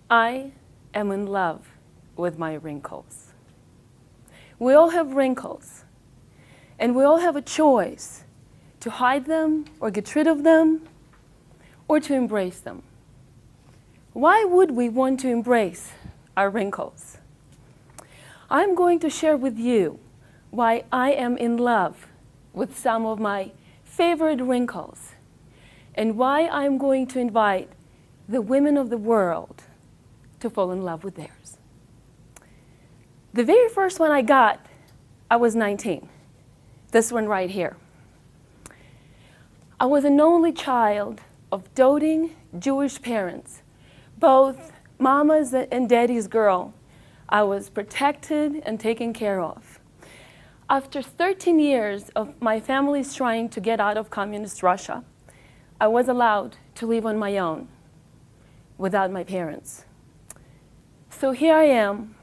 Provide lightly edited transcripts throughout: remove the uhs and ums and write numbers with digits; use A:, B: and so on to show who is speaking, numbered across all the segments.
A: I am in love with my wrinkles. We all have wrinkles, and we all have a choice to hide them or get rid of them or to embrace them. Why would we want to embrace our wrinkles? I'm going to share with you why I am in love with some of my favorite wrinkles and why I'm going to invite the women of the world to fall in love with theirs. The very first one I got, I was 19. This one right here. I was an only child of doting Jewish parents, both mama's and daddy's girl. I was protected and taken care of. After 13 years of my family's trying to get out of communist Russia, I was allowed to live on my own without my parents. So here I am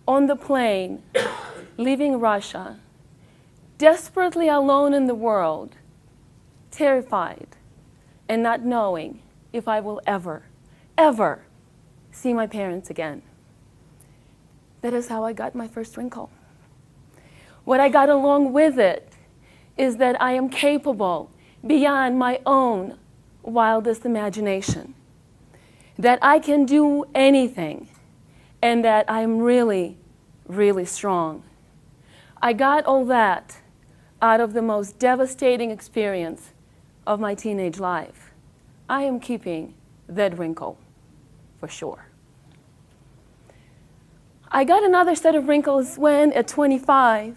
A: on the plane, leaving Russia, desperately alone in the world, terrified, and not knowing if I will ever, ever see my parents again. That is how I got my first wrinkle. What I got along with it is that I am capable beyond my own wildest imagination, that I can do anything, and that I'm really, really strong. I got all that out of the most devastating experience of my teenage life. I am keeping that wrinkle for sure. I got another set of wrinkles when, at 25,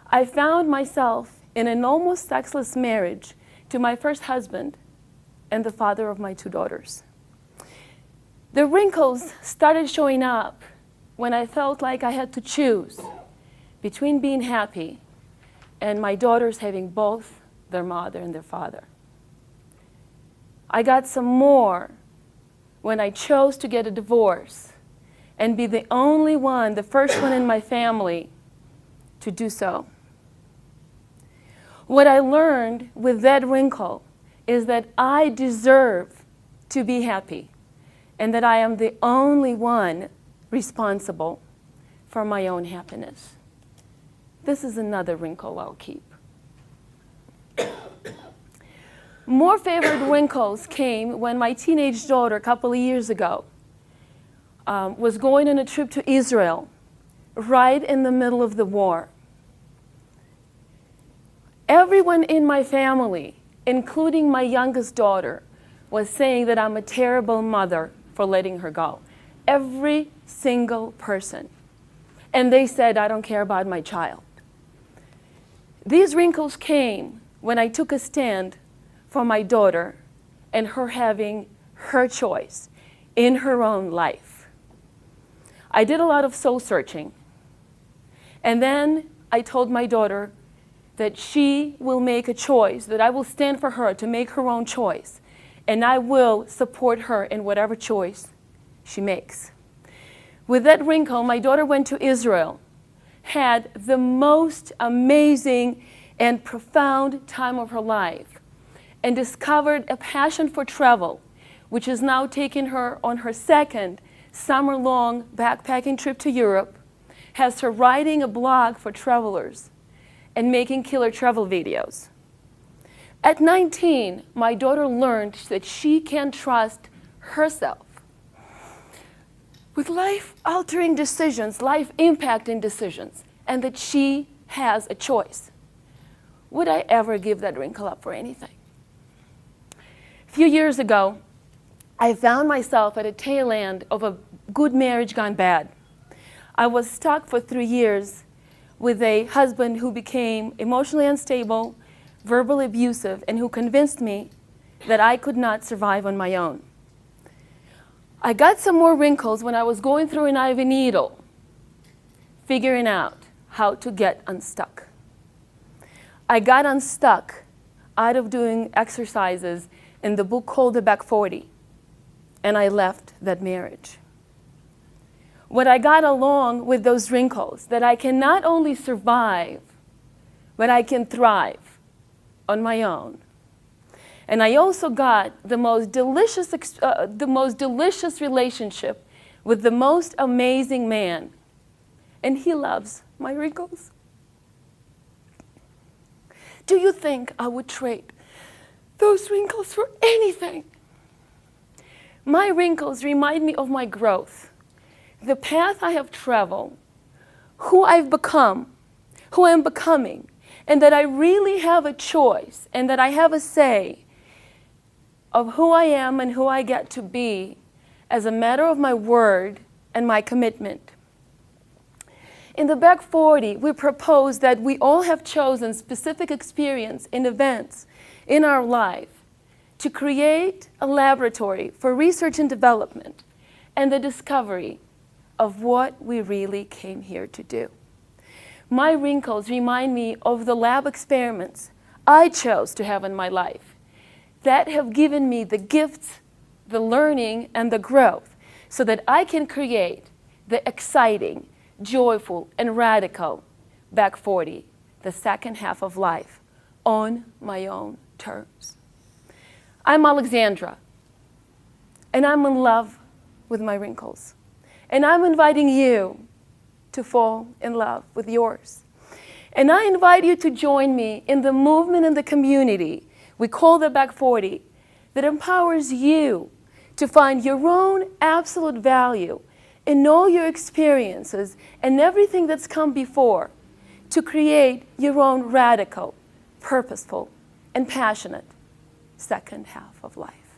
A: I found myself in an almost sexless marriage to my first husband and the father of my two daughters. The wrinkles started showing up when I felt like I had to choose between being happy and my daughters having both their mother and their father. I got some more when I chose to get a divorce and be the only one, the first one in my family to do so. What I learned with that wrinkle is that I deserve to be happy and that I am the only one responsible for my own happiness. This is another wrinkle I'll keep. More favorite wrinkles came when my teenage daughter, a couple of years ago, was going on a trip to Israel, right in the middle of the war. Everyone in my family, including my youngest daughter, was saying that I'm a terrible mother for letting her go. Every single person. And they said, I don't care about my child. These wrinkles came when I took a stand for my daughter and her having her choice in her own life. I did a lot of soul searching. And then I told my daughter that she will make a choice, that I will stand for her to make her own choice, and I will support her in whatever choice she makes. With that wrinkle, my daughter went to Israel, had the most amazing and profound time of her life, and discovered a passion for travel, which has now taken her on her second summer-long backpacking trip to Europe, has her writing a blog for travelers, and making killer travel videos. At 19, my daughter learned that she can trust herself with life-altering decisions, life-impacting decisions, and that she has a choice. Would I ever give that wrinkle up for anything? A few years ago, I found myself at a tail end of a good marriage gone bad. I was stuck for 3 years with a husband who became emotionally unstable, verbally abusive, and who convinced me that I could not survive on my own. I got some more wrinkles when I was going through an IV needle, figuring out how to get unstuck. I got unstuck out of doing exercises in the book called The Back 40, and I left that marriage. What I got along with those wrinkles, that I can not only survive, but I can thrive on my own. And I also got the most delicious relationship with the most amazing man, and he loves my wrinkles. Do you think I would trade those wrinkles for anything? My wrinkles remind me of my growth, the path I have traveled, who I've become, who I'm becoming, and that I really have a choice and that I have a say of who I am and who I get to be as a matter of my word and my commitment. In the Back 40, we propose that we all have chosen specific experience and events in our life to create a laboratory for research and development and the discovery of what we really came here to do. My wrinkles remind me of the lab experiments I chose to have in my life that have given me the gifts, the learning, and the growth so that I can create the exciting, joyful, and radical Back 40, the second half of life, on my own terms. I'm Alexandra, and I'm in love with my wrinkles. And I'm inviting you to fall in love with yours. And I invite you to join me in the movement in the community we call the Back 40 that empowers you to find your own absolute value in all your experiences and everything that's come before to create your own radical, purposeful, and passionate second half of life.